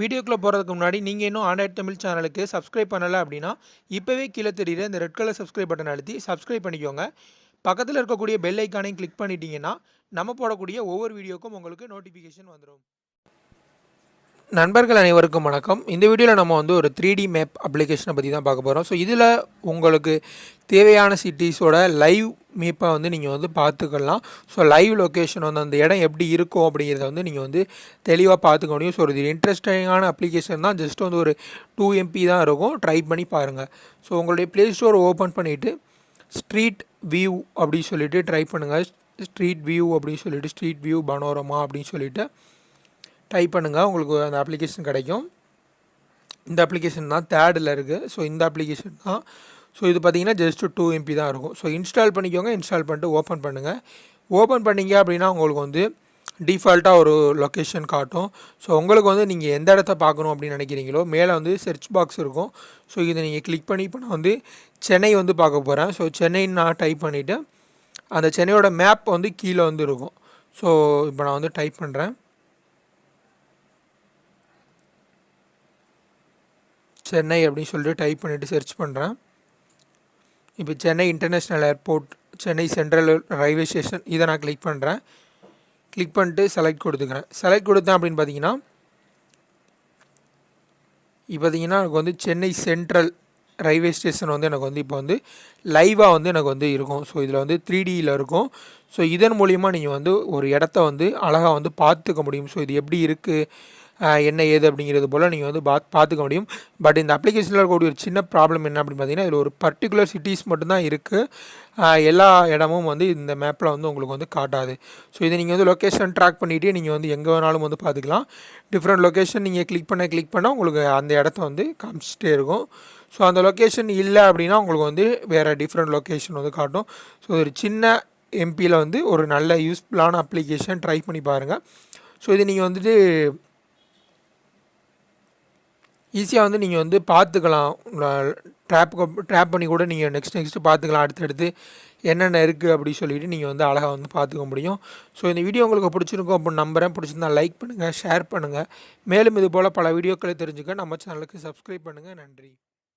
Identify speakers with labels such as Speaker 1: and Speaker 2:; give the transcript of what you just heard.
Speaker 1: வீடியோக்குள்ள போறதுக்கு முன்னாடி நீங்க இன்னும் ஆண்ட்ராய்ட் தமிழ் சேனலுக்கு சப்ஸ்கிரைப் பண்ணல அப்படின்னா இப்பவே கீழே தெரியுற இந்த ரெட் கலர் சப்ஸ்கிரைப் பட்டன் அழுத்தி சப்ஸ்கிரைப் பண்ணிக்கோங்க. பக்கத்தில் இருக்கக்கூடிய பெல் ஐக்கானையும் கிளிக் பண்ணிட்டீங்கன்னா நம்ம போடக்கூடிய ஒவ்வொரு வீடியோக்கும் உங்களுக்கு நோட்டிஃபிகேஷன் வந்துடும். நண்பர்கள் அனைவருக்கும் வணக்கம். இந்த வீடியோவில் நம்ம ஒரு 3D மேப் அப்ளிகேஷனை பற்றி தான் பார்க்க போகிறோம். ஸோ இதில் உங்களுக்கு தேவையான சிட்டிஸோட லைவ் மேப்பை நீங்கள் பார்த்துக்கலாம். ஸோ லைவ் லொக்கேஷன் அந்த இடம் எப்படி இருக்கும் அப்படிங்கிறத நீங்கள் தெளிவாக பார்த்துக்க முடியும். ஸோ இது இன்ட்ரெஸ்டிங்கான அப்ளிகேஷன் தான். ஜஸ்ட் ஒரு 2 MB தான் இருக்கும். ட்ரை பண்ணி பாருங்கள். ஸோ உங்களுடைய ப்ளே ஸ்டோர் ஓப்பன் பண்ணிவிட்டு ஸ்ட்ரீட் வியூ அப்படின்னு சொல்லிட்டு ட்ரை பண்ணுங்கள். ஸ்ட்ரீட் வியூ அப்படின்னு சொல்லிட்டு ஸ்ட்ரீட் வியூ பனோரமா அப்படின்னு சொல்லிட்டு டைப் பண்ணுங்கள். உங்களுக்கு அந்த அப்ளிகேஷன் கிடைக்கும். இந்த அப்ளிகேஷன் தான் தேர்டில் இருக்குது. ஸோ இந்த அப்ளிகேஷன் தான். ஸோ இது பார்த்திங்கன்னா ஜஸ்ட்டு 2 MB தான் இருக்கும். ஸோ இன்ஸ்டால் பண்ணிக்கோங்க. இன்ஸ்டால் பண்ணிட்டு ஓப்பன் பண்ணுங்கள். ஓப்பன் பண்ணிங்க அப்படின்னா உங்களுக்கு டிஃபால்ட்டாக ஒரு லொக்கேஷன் காட்டும். ஸோ உங்களுக்கு நீங்கள் எந்த இடத்த பார்க்கணும் அப்படின்னு நினைக்கிறீங்களோ மேலே சர்ச் பாக்ஸ் இருக்கும். ஸோ இதை நீங்கள் கிளிக் பண்ணி இப்போ நான் சென்னை பார்க்க போகிறேன். ஸோ சென்னைன்னு நான் டைப் பண்ணிவிட்டு அந்த சென்னையோட மேப் கீழே இருக்கும். ஸோ இப்போ நான் டைப் பண்ணுறேன். சென்னை அப்படின்னு சொல்லிட்டு டைப் பண்ணிவிட்டு சர்ச் பண்ணுறேன். இப்போ Chennai international airport, Chennai central railway station இதை நான் கிளிக் பண்ணுறேன். கிளிக் பண்ணிட்டு செலக்ட் கொடுத்துக்கிறேன். செலக்ட் கொடுத்தேன் அப்படின்னு பார்த்தீங்கன்னா எனக்கு சென்னை சென்ட்ரல் ரயில்வே ஸ்டேஷன் எனக்கு இப்போ லைவாக எனக்கு இருக்கும். ஸோ இதில் 3Dயில் இருக்கும். ஸோ இதன் மூலிமா நீங்கள் ஒரு இடத்த அழகாக பார்த்துக்க முடியும். ஸோ இது எப்படி இருக்குது என்ன ஏது அப்படிங்கிறது போல் நீங்கள் பார்த்துக்க முடியும். பட் இந்த அப்ளிகேஷனில் இருக்கக்கூடிய ஒரு சின்ன ப்ராப்ளம் என்ன அப்படின்னு பார்த்தீங்கன்னா இதில் ஒரு பர்டிகுலர் சிட்டிஸ் மட்டும்தான் இருக்குது. எல்லா இடமும் இந்த மேப்பில் உங்களுக்கு காட்டாது. ஸோ இதை நீங்கள் லொக்கேஷன் ட்ராக் பண்ணிவிட்டு நீங்கள் எங்கே வேணாலும் பார்த்துக்கலாம். டிஃப்ரெண்ட் லொக்கேஷன் நீங்கள் கிளிக் பண்ண உங்களுக்கு அந்த இடத்த காமிச்சிட்டே இருக்கும். ஸோ அந்த லொக்கேஷன் இல்லை அப்படின்னா உங்களுக்கு வேறு டிஃப்ரெண்ட் லொக்கேஷன் காட்டும். ஸோ ஒரு சின்ன எம்பியில் ஒரு நல்ல யூஸ்ஃபுல்லான அப்ளிகேஷன் ட்ரை பண்ணி பாருங்கள். ஸோ இது நீங்கள் ஈஸியாக நீங்கள் பார்த்துக்கலாம். ட்ராப் பண்ணி கூட நீங்கள் நெக்ஸ்ட்டு பார்த்துக்கலாம். அடுத்தடுத்து என்னென்ன இருக்குது அப்படி சொல்லிவிட்டு நீங்கள் அழகாக பார்த்துக்க முடியும். ஸோ இந்த வீடியோ உங்களுக்கு பிடிச்சிருக்கும் அப்படின்னு நம்புகிறேன். பிடிச்சிருந்தா லைக் பண்ணுங்கள், ஷேர் பண்ணுங்கள். மேலும் இது போல் பல வீடியோக்களை தெரிஞ்சுக்க நம்ம சேனலுக்கு சப்ஸ்கிரைப் பண்ணுங்கள். நன்றி.